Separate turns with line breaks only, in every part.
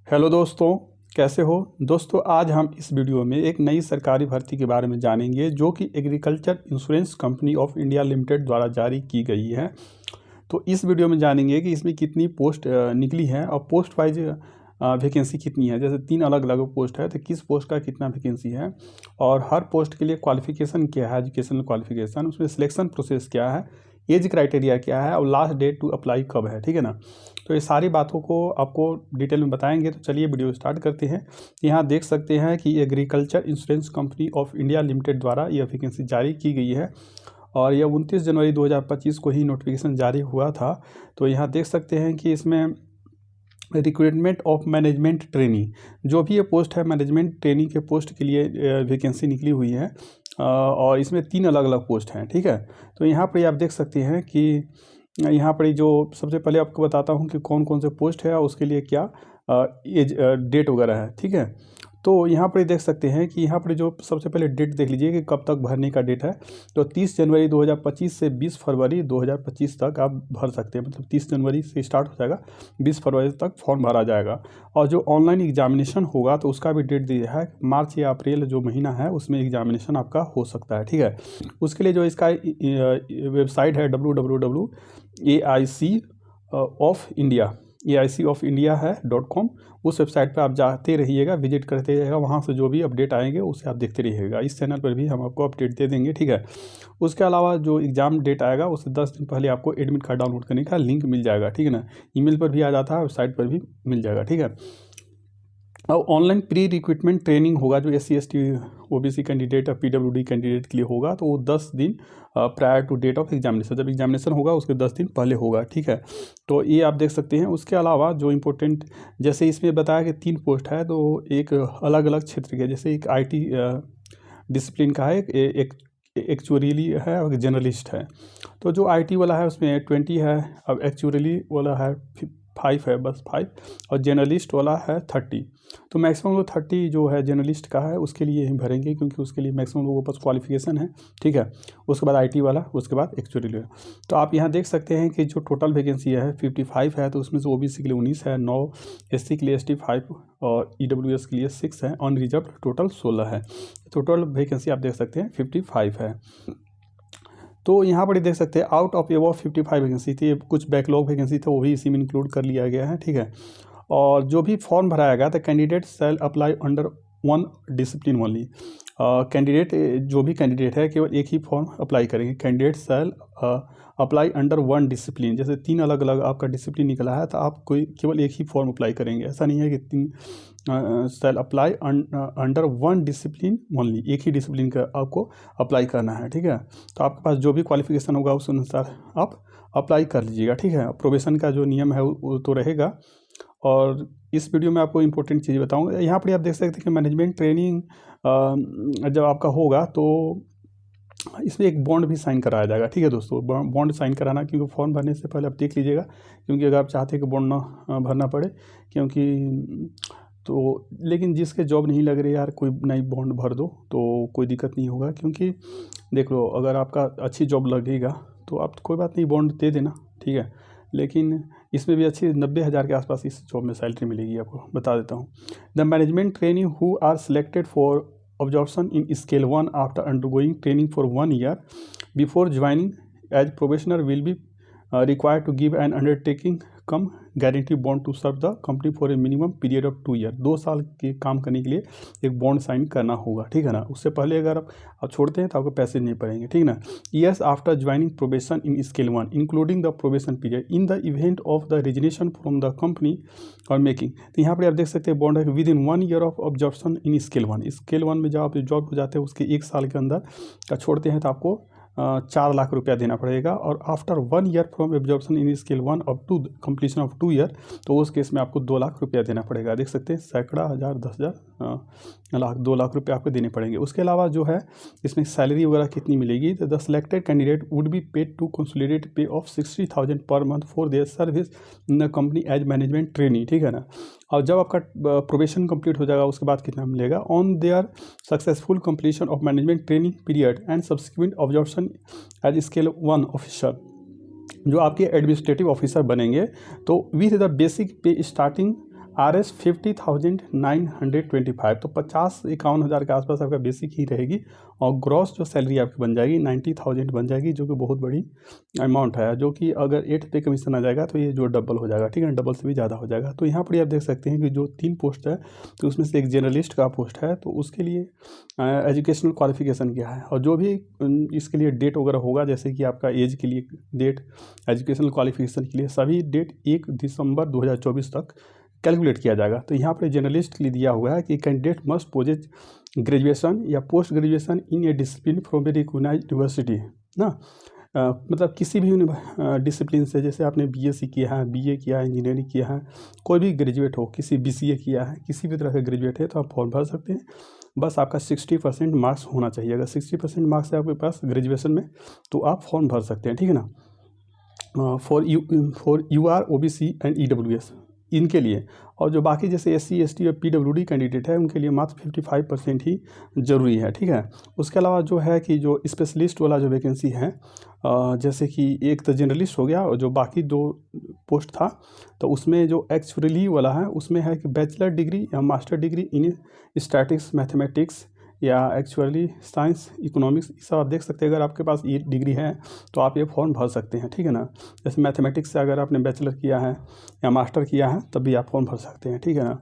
Hello दोस्तों, कैसे हो दोस्तों। आज हम इस वीडियो में एक नई सरकारी भर्ती के बारे में जानेंगे जो कि agriculture insurance company of India limited द्वारा जारी की गई है। तो इस वीडियो में जानेंगे कि इसमें कितनी पोस्ट निकली है और पोस्ट वाइज वैकेंसी कितनी है। जैसे 3 अलग अलग पोस्ट है तो किस पोस्ट का कितना वैकेंसी है और हर पोस्ट के लिए क्वालिफिकेशन क्या है, एजुकेशनल क्वालिफिकेशन, उसमें सिलेक्शन प्रोसेस क्या है, एज क्राइटेरिया क्या है और लास्ट डेट टू अप्लाई कब है। ठीक है ना। तो ये सारी बातों को आपको डिटेल में बताएंगे। तो चलिए वीडियो स्टार्ट करते हैं। यहाँ देख सकते हैं कि agriculture insurance company of India limited द्वारा यह वैकेंसी जारी की गई है और यह 29 जनवरी 2025 को ही नोटिफिकेशन जारी हुआ था। तो यहाँ देख सकते हैं कि इसमें रिक्रूटमेंट ऑफ मैनेजमेंट ट्रेनी, जो भी ये पोस्ट है मैनेजमेंट ट्रेनी के पोस्ट के लिए वैकेंसी निकली हुई है और इसमें 3 अलग अलग पोस्ट हैं। ठीक है। तो यहाँ पर आप देख सकते हैं कि यहाँ पर जो सबसे पहले आपको बताता हूँ कि कौन कौन से पोस्ट है और उसके लिए क्या एज डेट वगैरह है। ठीक है। तो यहाँ पर देख सकते हैं कि यहाँ पर जो सबसे पहले डेट देख लीजिए कि कब तक भरने का डेट है। तो 30 जनवरी 2025 से 20 फरवरी 2025 तक आप भर सकते हैं। मतलब 30 जनवरी से स्टार्ट हो जाएगा, 20 फरवरी तक फॉर्म भरा जाएगा। और जो ऑनलाइन एग्जामिनेशन होगा तो उसका भी डेट दिया है, मार्च या अप्रैल जो महीना है उसमें एग्जामिनेशन आपका हो सकता है। ठीक है। उसके लिए जो इसका वेबसाइट है www.aic है .com, उस वेबसाइट पर आप जाते रहिएगा, विजिट करते रहिएगा। वहाँ से जो भी अपडेट आएंगे उसे आप देखते रहिएगा। इस चैनल पर भी हम आपको अपडेट दे देंगे। ठीक है। उसके अलावा जो एग्ज़ाम डेट आएगा उससे 10 दिन पहले आपको एडमिट कार्ड डाउनलोड करने का लिंक मिल जाएगा। ठीक है ना। ईमेल पर भी आ जाता है, वेबसाइट पर भी मिल जाएगा। ठीक है। और ऑनलाइन प्री रिक्रूटमेंट ट्रेनिंग होगा जो SC ST OBC कैंडिडेट और PWD कैंडिडेट के लिए होगा। तो वो 10 दिन prior to date of examination, जब एग्जामिनेशन होगा उसके 10 दिन पहले होगा। ठीक है। तो ये आप देख सकते हैं। उसके अलावा जो इम्पोर्टेंट, जैसे इसमें बताया कि 3 पोस्ट है तो एक अलग अलग क्षेत्र के, जैसे एक IT डिसिप्लिन का है, एक एक्चुअली है और जर्नलिस्ट है। तो जो IT वाला है उसमें 20 है, अब एक्चुअली वाला है 5 है, बस 5, और जर्नलिस्ट वाला है 30। तो मैक्सिमम वो 30 जो है जर्नलिस्ट का है उसके लिए ही भरेंगे, क्योंकि उसके लिए मैक्सिमम लोगों के पास क्वालिफिकेशन है। ठीक है। उसके बाद IT वाला, उसके बाद एक्चुअली। तो आप यहाँ देख सकते हैं कि जो टोटल वैकेंसी है 55 है। तो उसमें से OBC के लिए 19 है, 9 SC के लिए, ST 5 और EWS के लिए 6 है, अनरिजर्व टोटल 16 है। टोटल वैकेंसी आप देख सकते हैं 55 है। तो यहाँ पर देख सकते हैं आउट ऑफ एबव 55 वैकेंसी थी, कुछ बैकलॉग वैकेंसी थे वो भी इसी में इंक्लूड कर लिया गया है। ठीक है। और जो भी फॉर्म भराया गया था, candidate shall apply under 1 discipline only. Candidate जो भी कैंडिडेट है केवल एक ही फॉर्म अप्लाई करेंगे। Candidate shall apply under 1 discipline, जैसे 3 अलग अलग आपका डिसिप्लिन निकला है तो आप कोई केवल एक ही फॉर्म अप्लाई करेंगे। ऐसा नहीं है कि 3 shall apply under 1 discipline only, एक ही डिसिप्लिन का आपको अप्लाई करना है। ठीक है। तो आपके पास जो भी क्वालिफिकेशन होगा उस अनुसार आप अप्लाई कर लीजिएगा। ठीक है। प्रोबेशन का जो नियम है वो तो रहेगा। और इस वीडियो में आपको इंपॉर्टेंट चीज़ बताऊंगा। यहाँ पर आप देख सकते हैं कि मैनेजमेंट ट्रेनिंग जब आपका होगा तो इसमें एक बॉन्ड भी साइन कराया जाएगा। ठीक है दोस्तों, बॉन्ड साइन कराना, क्योंकि फॉर्म भरने से पहले आप देख लीजिएगा, क्योंकि अगर आप चाहते हैं कि बॉन्ड ना भरना पड़े, क्योंकि तो लेकिन जिसके जॉब नहीं लग रही यार, कोई नई बॉन्ड भर दो तो कोई दिक्कत नहीं होगा। क्योंकि देख लो, अगर आपका अच्छी जॉब लगेगा तो आप कोई बात नहीं, बॉन्ड दे देना। ठीक है। लेकिन इसमें भी अच्छी 90,000 के आसपास इस जॉब में सैलरी मिलेगी, आपको बता देता हूँ। The management training who are selected for absorption in scale 1 after undergoing training for 1 year before joining as probationer will be required to give an undertaking cum guarantee bond to serve the company for a minimum period of 2 year. 2 साल के काम करने के लिए एक bond sign करना होगा। ठीक है ना। उससे पहले अगर आप छोड़ते हैं तो आपको पैसे नहीं पड़ेंगे। ठीक ना। Years after joining probation in scale 1 including the probation period in the event of the resignation from the company और मेकिंग। तो यहाँ पर आप देख सकते हैं बॉन्ड है with in 1 year of observation in scale 1। Scale 1 में जब आप जॉब हो जाते हैं उसके 1 साल के अंदर का छोड़ते हैं तो आपको 4 लाख रुपया देना पड़ेगा। और after 1 year from absorption in scale 1 up to completion of 2 year, तो उस केस में आपको 2 लाख रुपया देना पड़ेगा। देख सकते हैं, सैकड़ा, हज़ार, 10,000, लाख, 2 लाख रुपये आपको देने पड़ेंगे। उसके अलावा जो है इसमें सैलरी वगैरह कितनी मिलेगी, तो the selected candidate would be paid to consolidate pay of 60,000 per month for their service in the company as management trainee. ठीक है ना। और जब आपका प्रोबेशन कंप्लीट हो जाएगा उसके बाद कितना मिलेगा, on their successful completion of management training period and subsequent observation as scale 1 officer, जो आपके एडमिनिस्ट्रेटिव ऑफिसर बनेंगे, तो with the basic pay starting RS 50,925, तो 50-51 हज़ार के आसपास आपका बेसिक ही रहेगी और ग्रॉस जो सैलरी आपकी बन जाएगी 90,000 बन जाएगी, जो कि बहुत बड़ी अमाउंट है, जो कि अगर 8 पे कमीशन आ जाएगा तो ये जो डबल हो जाएगा, ठीक है, डबल से भी ज़्यादा हो जाएगा। तो यहाँ पर आप देख सकते हैं कि जो 3 पोस्ट है तो उसमें से एक जर्नलिस्ट का पोस्ट है, तो उसके लिए एजुकेशनल क्वालिफिकेशन क्या है और जो भी इसके लिए डेट वगैरह होगा, जैसे कि आपका एज के लिए डेट, एजुकेशनल क्वालिफिकेशन के लिए सभी डेट 1 दिसंबर 2024 तक कैलकुलेट किया जाएगा। तो यहाँ पर जर्नलिस्ट के लिए दिया हुआ है कि कैंडिडेट मस्ट पोजेज ग्रेजुएशन या post graduation in a discipline from a recognised university ना, मतलब किसी भी डिसिप्लिन से, जैसे आपने बीएससी किया है, बीए किया है, इंजीनियरिंग किया है, कोई भी ग्रेजुएट हो, किसी बीसीए किया है, किसी भी तरह का ग्रेजुएट है तो आप फॉर्म भर सकते हैं। बस आपका 60% मार्क्स होना चाहिए। अगर 60% मार्क्स है आपके पास ग्रेजुएशन में तो आप फॉर्म भर सकते हैं, ठीक है ना। For UR OBC and EWS इनके लिए, और जो बाकी जैसे SC ST और PWD कैंडिडेट है उनके लिए मात्र 55% ही ज़रूरी है, ठीक है। उसके अलावा जो है कि जो स्पेशलिस्ट वाला जो वैकेंसी है, जैसे कि एक तो जनरलिस्ट हो गया और जो बाकी 2 पोस्ट था, तो उसमें जो एक्चुअली वाला है उसमें है कि बैचलर डिग्री या master degree in statics, mathematics या एक्चुअली साइंस, इकोनॉमिक्स, ये सब आप देख सकते हैं। अगर आपके पास ये डिग्री है तो आप ये फॉर्म भर सकते हैं, ठीक है ना। जैसे मैथमेटिक्स से अगर आपने बैचलर किया है या मास्टर किया है तब भी आप फॉर्म भर सकते हैं, ठीक है ना।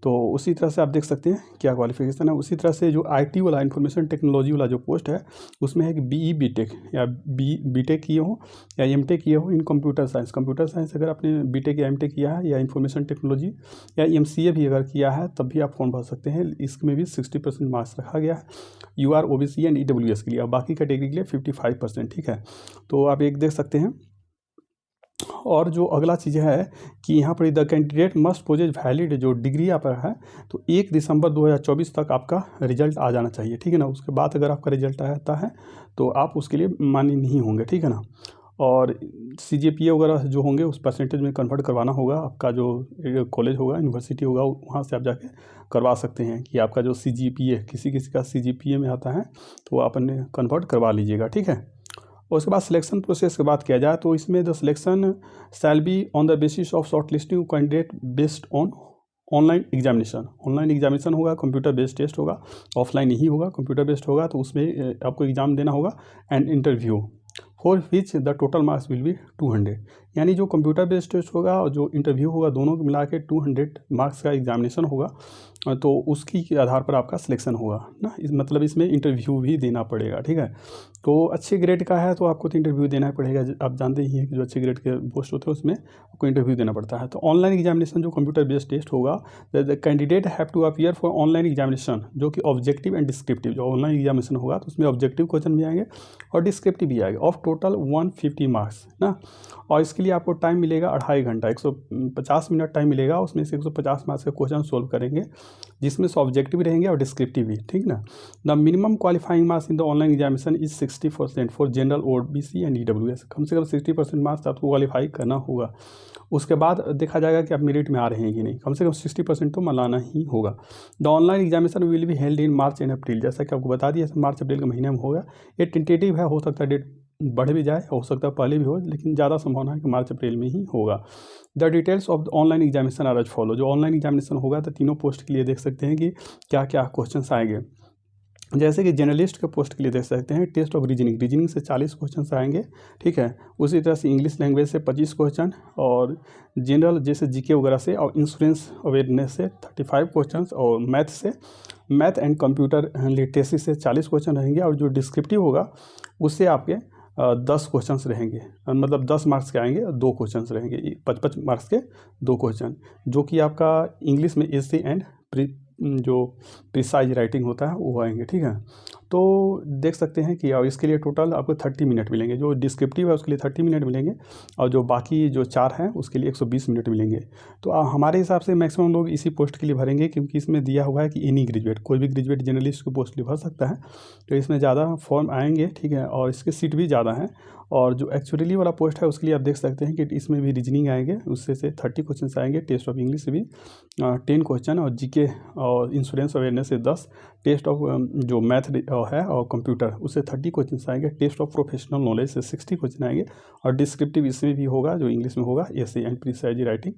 तो उसी तरह से आप देख सकते हैं क्या क्वालिफिकेशन है। उसी तरह से जो IT वाला, इंफॉर्मेशन टेक्नोलॉजी वाला जो पोस्ट है उसमें है कि BE BTech या BTech किए हो या MTech किए हो इन कंप्यूटर साइंस अगर आपने BTech या MTech किया है, या इंफॉर्मेशन टेक्नोलॉजी या MCA भी अगर किया है तब भी आप फॉर्म भर सकते हैं। इसमें भी 60% मार्क्स रखा गया है UR OBC एंड EWS के लिए, और बाकी कैटेगरी के लिए 55%, ठीक है। तो आप एक देख सकते हैं। और जो अगला चीज़ है कि यहाँ पर the candidate must possess valid, जो डिग्री आप है तो 1 दिसंबर 2024 तक आपका रिजल्ट आ जाना चाहिए, ठीक है ना। उसके बाद अगर आपका रिजल्ट आता है तो आप उसके लिए मान्य नहीं होंगे, ठीक है ना। और CGPA वगैरह जो होंगे उस परसेंटेज में कन्वर्ट करवाना होगा। आपका जो कॉलेज होगा, यूनिवर्सिटी होगा, वहाँ से आप जाके करवा सकते हैं कि आपका जो CGPA, किसी किसी का CGPA में आता है तो आप अपने कन्वर्ट करवा लीजिएगा, ठीक है। और उसके बाद सिलेक्शन प्रोसेस की बात किया जाए तो इसमें the selection shall be on the basis of short listing candidate based on online examination होगा, कंप्यूटर बेस्ड टेस्ट होगा, ऑफलाइन नहीं होगा, कंप्यूटर बेस्ड होगा, तो उसमें आपको एग्ज़ाम देना होगा and interview for which the total marks will be 200, यानी जो कंप्यूटर बेस्ड टेस्ट होगा और जो इंटरव्यू होगा दोनों को मिला के 200 मार्क्स का एग्जामिनेशन होगा, तो उसकी के आधार पर आपका सिलेक्शन होगा ना। मतलब इसमें इंटरव्यू भी देना पड़ेगा, ठीक है। तो अच्छे ग्रेड का है तो आपको तो इंटरव्यू देना पड़ेगा। आप जानते ही हैं कि जो अच्छे ग्रेड के पोस्ट होते हैं उसमें आपको इंटरव्यू देना पड़ता है। तो ऑनलाइन एग्जामिनेशन जो कंप्यूटर बेस्ड टेस्ट होगा, the candidate have to appear for online examination, जो कि ऑब्जेक्टिव एंड डिस्क्रिप्टिव, जो ऑनलाइन एग्जामिनेशन होगा तो उसमें ऑब्जेक्टिव क्वेश्चन भी आएंगे और डिस्क्रिप्टिव भी आएगा, ऑफ टोटल 150 मार्क्स ना। और इसके लिए आपको टाइम मिलेगा 2.5 घंटा, 150 मिनट टाइम मिलेगा। उसमें से 150 मार्क्स के क्वेश्चन सोल्व करेंगे, जिसमें से ऑब्जेक्टिव भी रहेंगे और डिस्क्रिप्टिव भी, ठीक ना। The minimum qualifying marks in the online examination is 60% for general OBC and EWS। कम से कम 60% मार्क्स आपको क्वालिफाई करना होगा। उसके बाद देखा जाएगा कि आप मेरिट में आ रहे हैं कि नहीं, कम से कम 60% तो मनाना ही होगा। The online examination will be held in March and April, जैसा कि आपको बता दिया मार्च अप्रैल के महीने में होगा। ये टेंटेटिव है, हो सकता है डेट बढ़ भी जाए, हो सकता है पहले भी हो, लेकिन ज़्यादा संभावना है कि मार्च अप्रैल में ही होगा। The details of the online examination are as follow. जो ऑनलाइन एग्जामिनेशन होगा तो तीनों पोस्ट के लिए देख सकते हैं कि क्या क्या क्वेश्चंस आएंगे। जैसे कि जर्नलिस्ट के पोस्ट के लिए देख सकते हैं टेस्ट ऑफ रीजनिंग से 40 क्वेश्चन आएंगे, ठीक है। उसी तरह से इंग्लिश लैंग्वेज से 25 क्वेश्चन, और जनरल जैसे GK वगैरह से और इंश्योरेंस अवेयरनेस से 35 क्वेश्चन, और मैथ एंड कंप्यूटर लिटरेसी से 40 क्वेश्चन रहेंगे। और जो डिस्क्रिप्टिव होगा उससे आपके 10 क्वेश्चंस रहेंगे, मतलब 10 मार्क्स के आएंगे, 2 क्वेश्चंस रहेंगे, 55 मार्क्स के 2 क्वेश्चन, जो कि आपका इंग्लिश में एसे एंड जो प्रिसाइज राइटिंग होता है वो आएंगे, ठीक है। तो देख सकते हैं कि और इसके लिए टोटल आपको 30 मिनट मिलेंगे। जो डिस्क्रिप्टिव है उसके लिए 30 मिनट मिलेंगे, और जो बाकी जो 4 हैं उसके लिए 120 मिनट मिलेंगे। तो हमारे हिसाब से मैक्सिमम लोग इसी पोस्ट के लिए भरेंगे, क्योंकि इसमें दिया हुआ है कि एनी ग्रेजुएट, कोई भी ग्रेजुएट जर्नलिस्ट को पोस्ट लिए भर सकता है। तो इसमें ज़्यादा फॉर्म आएंगे, ठीक है, और इसके सीट भी ज़्यादा हैं। और जो एक्चुअली वाला पोस्ट है उसके लिए आप देख सकते हैं कि इसमें भी रीजनिंग आएंगे, उससे 30 क्वेश्चन आएंगे, टेस्ट ऑफ इंग्लिश से भी 10 क्वेश्चन, और जीके और इंश्योरेंस अवेयरनेस से 10, टेस्ट ऑफ जो मैथ है और कंप्यूटर उससे 30 क्वेश्चन आएंगे, टेस्ट ऑफ प्रोफेशनल नॉलेज से 60 क्वेश्चन आएंगे, और डिस्क्रिप्टिव इसमें भी होगा जो इंग्लिश में होगा, एसे एंड प्रीसाइज राइटिंग,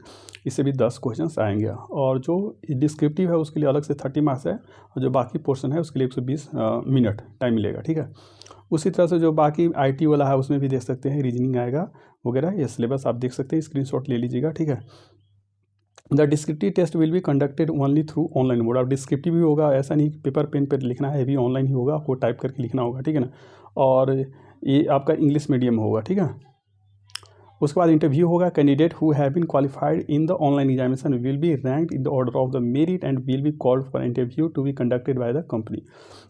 इससे भी 10 क्वेश्चन आएंगे। और जो डिस्क्रिप्टिव है उसके लिए अलग से 30 मार्क्स है, और जो बाकी पोर्शन है उसके लिए 120 मिनट टाइम मिलेगा, ठीक है। उसी तरह से जो बाकी आईटी वाला है उसमें भी देख सकते हैं रीजनिंग आएगा वगैरह, ये सिलेबस आप देख सकते हैं, स्क्रीनशॉट ले लीजिएगा, ठीक है। The descriptive test will be conducted only through online mode. अब डिस्क्रिप्टिव भी होगा, ऐसा नहीं पेपर पेन पर लिखना है, भी ऑनलाइन ही होगा, आपको टाइप करके लिखना होगा, ठीक है ना। और ये आपका इंग्लिश मीडियम होगा, ठीक है। उसके बाद इंटरव्यू होगा। Candidate who have been qualified in the online examination will be ranked in the order of the merit and will be called for interview to be conducted by the company.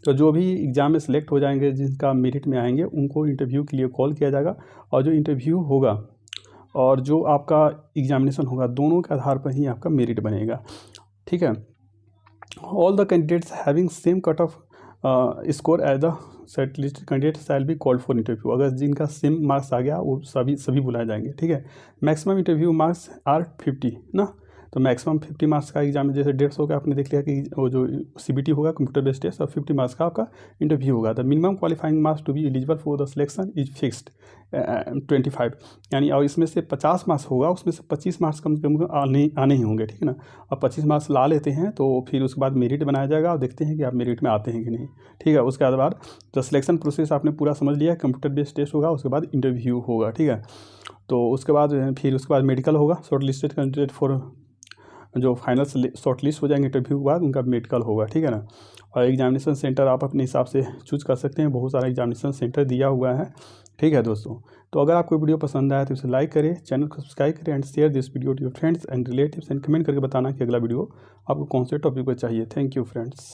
तो जो भी exam में select हो जाएंगे, जिनका merit में आएंगे, उनको इंटरव्यू के लिए कॉल किया जाएगा, और जो इंटरव्यू होगा और जो आपका एग्जामिनेशन होगा दोनों के आधार पर ही आपका मेरिट बनेगा, ठीक है। All the candidates having same cut off score as the set list candidate shall be called for interview. अगर जिनका सेम मार्क्स आ गया वो सभी बुलाए जाएंगे, ठीक है। मैक्सिमम इंटरव्यू मार्क्स आर 50 ना, तो मैक्सिमम 50 मार्क्स का एग्जाम, जैसे 150 का आपने देख लिया कि वो जो CBT होगा कंप्यूटर बेस्ड टेस्ट, और 50 मार्क्स का आपका इंटरव्यू होगा। The minimum qualifying marks to be eligible for the selection is fixed 25, यानी और इसमें से 50 मार्क्स होगा, उसमें से 25 मार्क्स कम से कम आने ही होंगे, ठीक है ना। अब 25 मार्क्स ला लेते हैं तो फिर उसके बाद मेरिट बनाया जाएगा, और देखते हैं कि आप मेरिट में आते हैं कि नहीं, ठीक है। उसके बाद जो सिलेक्शन प्रोसेस आपने पूरा समझ लिया, कंप्यूटर बेस्ड टेस्ट होगा, उसके बाद इंटरव्यू होगा, ठीक है। तो उसके बाद मेडिकल होगा। शॉर्ट लिस्टेड कैंडिडेट फॉर जो फाइनल शॉर्ट लिस्ट हो जाएंगे इंटरव्यू के बाद, उनका मेडिकल होगा, ठीक है ना। और एग्जामिनेशन सेंटर आप अपने हिसाब से चूज कर सकते हैं, बहुत सारा एग्जामिनेशन सेंटर दिया हुआ है, ठीक है दोस्तों। तो अगर आपको वीडियो पसंद आया तो इसे लाइक करें, चैनल को सब्सक्राइब करें, and share this video to your friends and relatives, and comment करके बताना कि अगला वीडियो आपको कौन से टॉपिक पर चाहिए। Thank you friends.